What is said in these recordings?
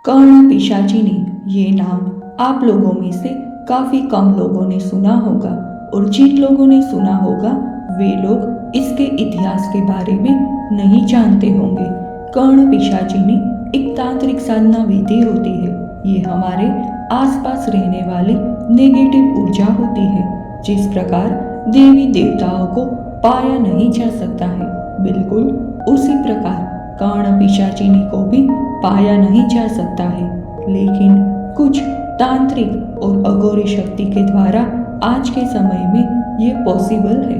कर्ण पिशाचिनी ये नाम आप लोगों में से काफी कम लोगों ने सुना होगा और जिन लोगों ने सुना होगा वे लोग इसके इतिहास के बारे में नहीं जानते होंगे। कर्ण पिशाचिनी एक तांत्रिक साधना विधि होती है। ये हमारे आसपास रहने वाली नेगेटिव ऊर्जा होती है। जिस प्रकार देवी देवताओं को पाया नहीं जा सकता है, बिल्कुल उसी प्रकार कर्ण पिशाचिनी को भी पाया नहीं जा सकता है। लेकिन कुछ तांत्रिक और अघोरी शक्ति के द्वारा आज के समय में ये पॉसिबल है।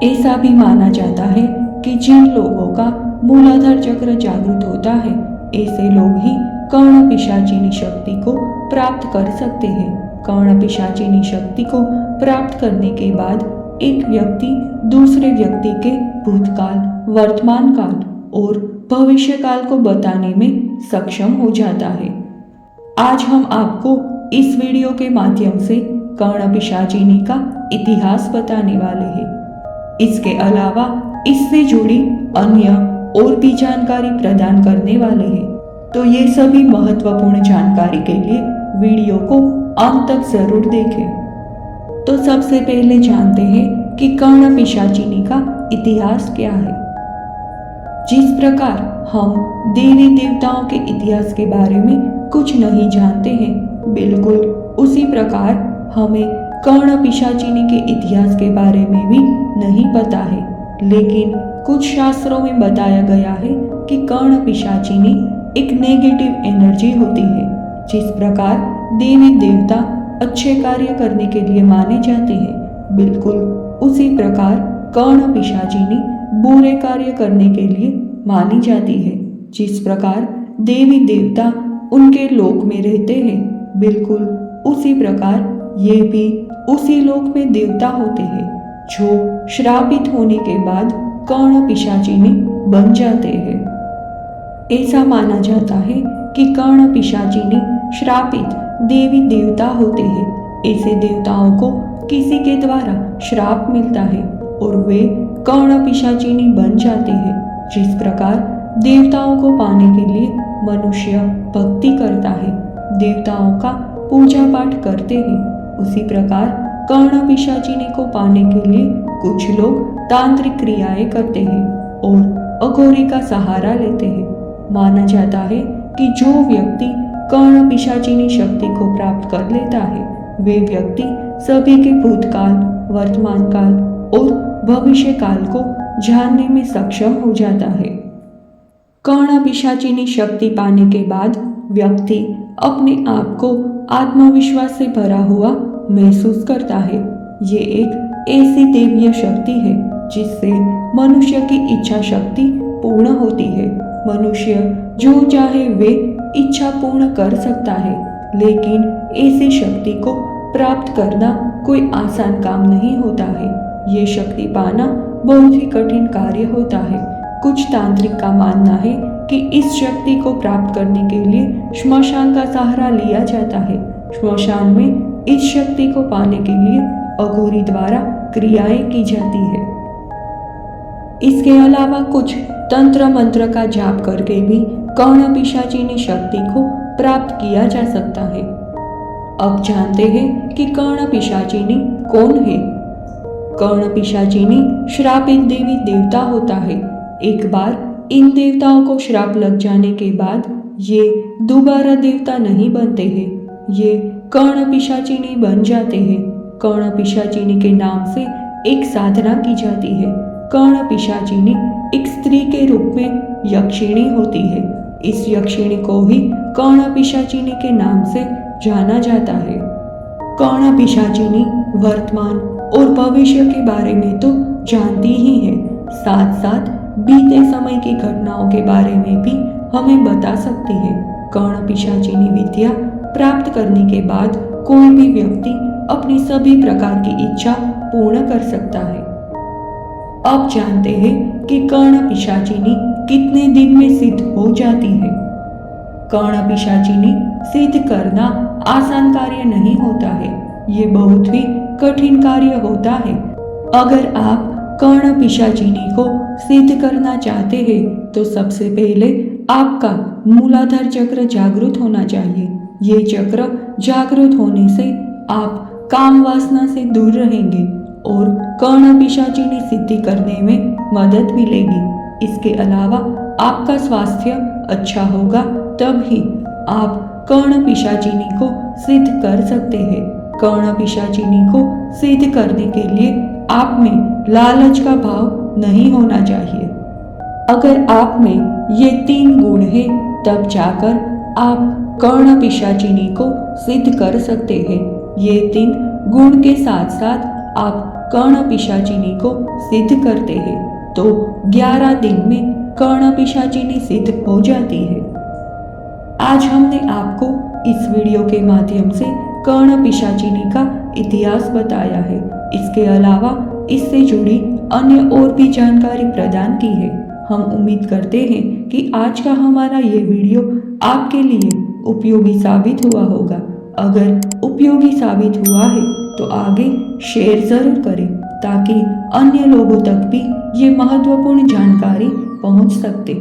ऐसा भी माना जाता है कि जिन लोगों का मूलाधार चक्र जागृत होता है, ऐसे लोग ही कर्ण पिशाचिनी शक्ति को प्राप्त कर सकते हैं। कर्ण पिशाचिनी शक्ति को प्राप्त करने के बाद एक व्यक्ति दूसरे व्यक्ति के भूतकाल, वर्तमान काल और भविष्य काल को बताने में सक्षम हो जाता है। आज हम आपको इस वीडियो के माध्यम से कर्ण पिशाचिनी का इतिहास बताने वाले हैं। इसके अलावा इससे जुड़ी अन्य और भी जानकारी प्रदान करने वाले हैं। तो ये सभी महत्वपूर्ण जानकारी के लिए वीडियो को अंत तक जरूर देखें। तो सबसे पहले जानते हैं कि कर्ण पिशाचिनी का इतिहास क्या है। जिस प्रकार हम देवी देवताओं के इतिहास के बारे में कुछ नहीं जानते हैं, बिल्कुल उसी प्रकार हमें कर्ण पिशाचिनी के इतिहास के बारे में भी नहीं पता है। लेकिन कुछ शास्त्रों में बताया गया है कि कर्ण पिशाचिनी एक नेगेटिव एनर्जी होती है। जिस प्रकार देवी देवता अच्छे कार्य करने के लिए माने जाते हैं, बिल्कुल उसी प्रकार कर्ण पिशाचिनी बुरे कार्य करने के लिए मानी जाती है। जिस प्रकार देवी देवता उनके लोक में रहते हैं, बिल्कुल उसी प्रकार ये भी उसी लोक में देवता होते हैं, जो श्रापित होने के बाद कर्ण पिशाचिनी बन जाते हैं। ऐसा माना जाता है कि कर्ण पिशाचिनी श्रापित देवी देवता होते हैं। ऐसे देवताओं को किसी के द्वारा श्राप मिलता है और वे कर्ण पिशाचिनी बन जाते हैं। जिस प्रकार देवताओं को पाने के लिए मनुष्य भक्ति करता है, देवताओं का पूजा पाठ करते हैं, उसी प्रकार कर्ण पिशाचिनी को पाने के लिए कुछ लोग तांत्रिक क्रियाएं करते हैं और अघोरी का सहारा लेते हैं। माना जाता है कि जो व्यक्ति कर्ण पिशाचिनी शक्ति को प्राप्त कर लेता है, वे व्यक्ति सभी के भूतकाल, वर्तमान काल और भविष्य काल को जानने में सक्षम हो जाता है। कर्ण पिशाचिनी शक्ति पाने के बाद व्यक्ति अपने आप को आत्मविश्वास से भरा हुआ महसूस करता है। ये एक ऐसी दैवीय शक्ति है जिससे मनुष्य की इच्छा शक्ति पूर्ण होती है। मनुष्य जो चाहे वे इच्छा पूर्ण कर सकता है, लेकिन ऐसी शक्ति को प्राप्त करना कोई आसान काम नहीं होता है। ये शक्ति पाना बहुत ही कठिन कार्य होता है। कुछ तांत्रिक का मानना है कि इस शक्ति को प्राप्त करने के लिए श्मशान का सहारा लिया जाता है। श्मशान में इस शक्ति को पाने के लिए अघोरी द्वारा क्रियाएं की जाती है। इसके अलावा कुछ तंत्र मंत्र का जाप करके भी कर्ण पिशाचिनी शक्ति को प्राप्त किया जा सकता है। अब जानते हैं कि कर्ण पिशाचिनी कौन है। कर्ण पिशाचिनी श्रापित देवी देवता होता है। एक बार इन देवताओं को श्राप लग जाने के बाद ये दोबारा देवता नहीं बनते हैं, ये कर्ण पिशाचिनी बन जाते हैं। कर्ण पिशाचिनी के नाम से एक साधना की जाती है। कर्ण पिशाचिनी एक स्त्री के रूप में यक्षिणी होती है। इस यक्षिणी को ही कर्ण पिशाचिनी के नाम से जाना जाता है। कर्ण पिशाचिनी वर्तमान और भविष्य के बारे में तो जानती ही है, साथ साथ बीते समय की घटनाओं के बारे में भी हमें बता सकती है। कर्ण पिशाचिनी विद्या प्राप्त करने के बाद कोई भी व्यक्ति अपनी सभी प्रकार की इच्छा पूर्ण कर सकता है। अब जानते हैं कि कर्ण पिशाचिनी कितने दिन में सिद्ध हो जाती है। कर्ण पिशाचिनी सिद्ध करना आसान कार्य नहीं होता है, ये बहुत ही कठिन कार्य होता है। अगर आप कर्ण पिशाचिनी को सिद्ध करना चाहते हैं तो सबसे पहले आपका मूलाधार चक्र जागृत होना चाहिए। ये चक्र जागृत होने से आप काम वासना से दूर रहेंगे और कर्ण पिशाचिनी सिद्धि करने में मदद मिलेगी। इसके अलावा आपका स्वास्थ्य अच्छा होगा, तब ही आप कर्ण पिशाचिनी को सिद्ध कर सकते हैं। कर्ण पिशाचिनी को सिद्ध करने के लिए आप में लालच का भाव नहीं होना चाहिए। अगर आप में ये 3 गुण हैं, तब जाकर आप कर्ण पिशाचिनी को सिद्ध कर सकते हैं। ये 3 गुण के साथ साथ आप कर्ण पिशाचिनी को सिद्ध करते हैं तो 11 दिन में कर्ण पिशाचिनी सिद्ध हो जाती है। आज हमने आपको इस वीडियो के माध्यम से कर्ण पिशाचिनी का इतिहास बताया है। इसके अलावा इससे जुड़ी अन्य और भी जानकारी प्रदान की है। हम उम्मीद करते हैं कि आज का हमारा ये वीडियो आपके लिए उपयोगी साबित हुआ होगा। अगर उपयोगी साबित हुआ है तो आगे शेयर जरूर करें ताकि अन्य लोगों तक भी ये महत्वपूर्ण जानकारी पहुंच सके।